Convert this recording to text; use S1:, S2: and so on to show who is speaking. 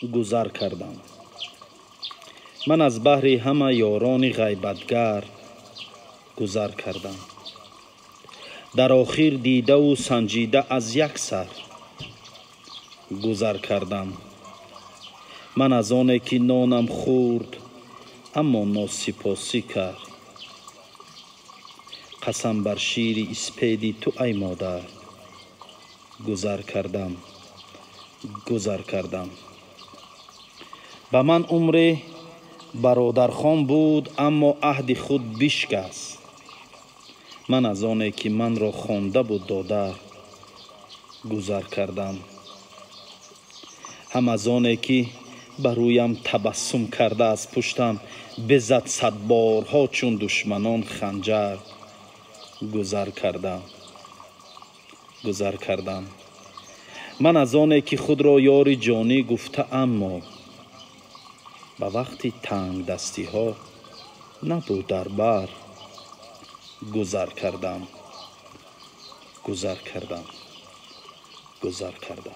S1: گذر کردم. من از بحر همه یاران غیبتگر گذر کردم. در آخر دیده و سنجیده از یک سر گذر کردم. من از آنی که نانم خورد اما ناسپاسی کرد. قسم بر شیر اسپیدی تو ای مادر گذر کردم. گذر کردم. به من عمر برادرخوان بود اما عهد خود بشکست. من از آنی که من را خوانده بود داده گذر کردم. هم از آنی که بر رویم تبسم کرده از پشتم بزد 100 بارها چون دشمنان خنجر گذر کردم. گذر کردم. من از آنی که خود را یار جانی گفته اما به وقتی تنگ دستی ها نبود در بر گذر کردم. گذر کردم. گذر کردم.